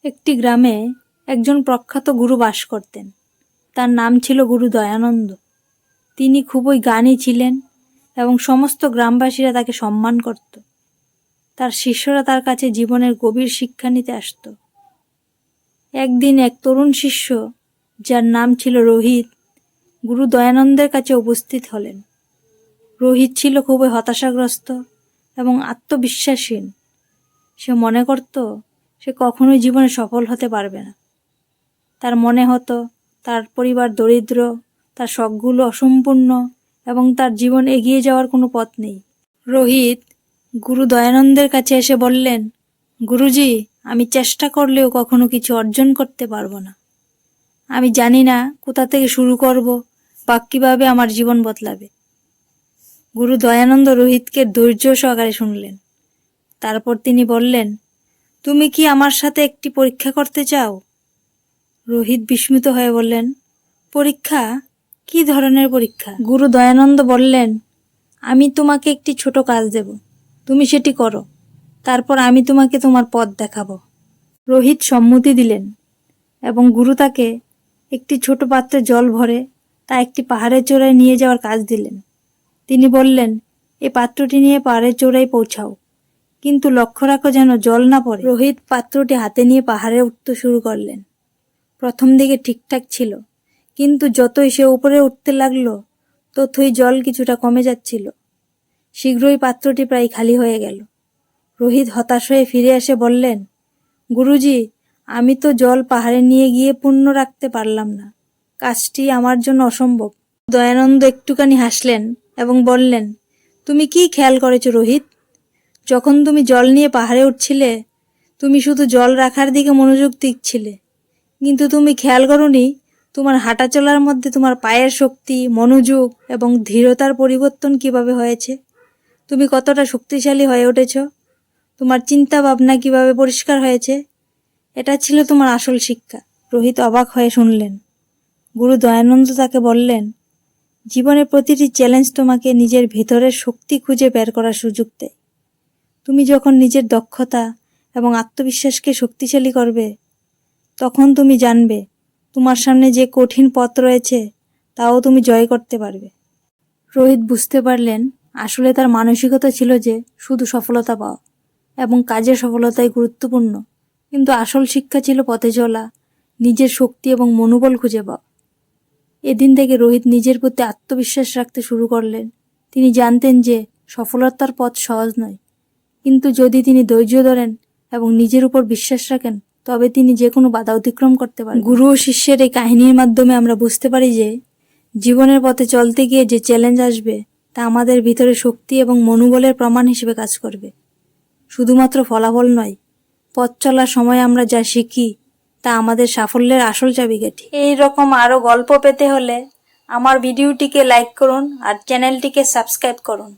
একটি গ্রামে একজন প্রখ্যাত গুরু বাস করতেন। তার নাম ছিল গুরু দয়ানন্দ। তিনি খুবই জ্ঞানী ছিলেন এবং সমস্ত গ্রামবাসীরা তাকে সম্মান করত। তার শিষ্যরা তার কাছে জীবনের গভীর শিক্ষা নিতে আসত। একদিন এক তরুণ শিষ্য, যার নাম ছিল রোহিত, গুরু দয়ানন্দের কাছে উপস্থিত হলেন। রোহিত ছিল খুবই হতাশাগ্রস্ত এবং আত্মবিশ্বাসহীন। সে মনে করত সে কখনোই জীবনে সফল হতে পারবে না। তার মনে হতো তার পরিবার দরিদ্র, তার শখগুলো অসম্পূর্ণ এবং তার জীবন এগিয়ে যাওয়ার কোনো পথ নেই। রোহিত গুরু দয়ানন্দের কাছে এসে বললেন, গুরুজি, আমি চেষ্টা করলেও কখনো কিছু অর্জন করতে পারবো না। আমি জানি না কোথা থেকে শুরু করব বা কীভাবে আমার জীবন বদলাবে। গুরু দয়ানন্দ রোহিতকে ধৈর্য সহকারে শুনলেন। তারপর তিনি বললেন, তুমি কি আমার সাথে একটি পরীক্ষা করতে চাও? রোহিত বিস্মিত হয়ে বললেন, পরীক্ষা? কি ধরনের পরীক্ষা? গুরু দয়ানন্দ বললেন, আমি তোমাকে একটি ছোট কাজ দেব, তুমি সেটি করো, তারপর আমি তোমাকে তোমার পথ দেখাবো। রোহিত সম্মতি দিলেন এবং গুরু তাকে একটি ছোট পাত্রে জল ভরে তা একটি পাহাড়ের চূড়ায় নিয়ে যাওয়ার কাজ দিলেন। তিনি বললেন, এই পাত্রটি নিয়ে পাহাড়ের চূড়ায় পৌঁছাও, কিন্তু লক্ষ্য রাখো যেন জল না পড়ে। রোহিত পাত্রটি হাতে নিয়ে পাহাড়ে উঠতে শুরু করলেন। প্রথম দিকে ঠিকঠাক ছিল, কিন্তু যতই সে উপরে উঠতে লাগলো ততই জল কিছুটা কমে যাচ্ছিল। শীঘ্রই পাত্রটি প্রায় খালি হয়ে গেল। রোহিত হতাশ হয়ে ফিরে এসে বললেন, গুরুজি, আমি তো জল পাহাড়ে নিয়ে গিয়ে পূর্ণ রাখতে পারলাম না, কাজটি আমার জন্য অসম্ভব। দয়ানন্দ একটুখানি হাসলেন এবং বললেন, তুমি কি খেয়াল করেছো রোহিত? যখন তুমি জল নিয়ে পাহাড়ে উঠছিলে, তুমি শুধু জল রাখার দিকে মনোযোগ দিচ্ছিলে, কিন্তু তুমি খেয়াল করোনি তোমার হাঁটা চলার মধ্যে তোমার পায়ের শক্তি, মনোযোগ এবং ধীরতার পরিবর্তন কিভাবে হয়েছে। তুমি কতটা শক্তিশালী হয়ে উঠেছ, তোমার চিন্তা ভাবনা কিভাবে পরিষ্কার হয়েছে। এটা ছিল তোমার আসল শিক্ষা। রোহিত অবাক হয়ে শুনলেন। গুরু দয়ানন্দ তাকে বললেন, জীবনের প্রতিটি চ্যালেঞ্জ তোমাকে নিজের ভেতরের শক্তি খুঁজে বের করার সুযোগ দেয়। তুমি যখন নিজের দক্ষতা এবং আত্মবিশ্বাসকে শক্তিশালী করবে, তখন তুমি জানবে তোমার সামনে যে কঠিন পথ রয়েছে তাও তুমি জয় করতে পারবে। রোহিত বুঝতে পারলেন আসলে তার মানসিকতা ছিল যে শুধু সফলতা পাওয়া এবং কাজের সফলতাই গুরুত্বপূর্ণ, কিন্তু আসল শিক্ষা ছিল পথে চলা, নিজের শক্তি এবং মনোবল খুঁজে পাওয়া। এদিন থেকে রোহিত নিজের প্রতি আত্মবিশ্বাস রাখতে শুরু করলেন। তিনি জানতেন যে সফলতার পথ সহজ নয়, কিন্তু যদি তিনি ধৈর্য ধরেন এবং নিজের উপর বিশ্বাস রাখেন, তবে তিনি যে কোনো বাধা অতিক্রম করতে পারেন। গুরু ও শিষ্যের এই কাহিনীর মাধ্যমে আমরা বুঝতে পারি যে জীবনের পথে চলতে গিয়ে যে চ্যালেঞ্জ আসবে তা আমাদের ভিতরে শক্তি এবং মনোবলের প্রমাণ হিসেবে কাজ করবে, শুধুমাত্র ফলাফল নয়। পথ চলার সময় আমরা যা শিখি তা আমাদের সাফল্যের আসল চাবিকাঠি। এই রকম আরও গল্প পেতে হলে আমার ভিডিওটিকে লাইক করুন আর চ্যানেলটিকে সাবস্ক্রাইব করুন।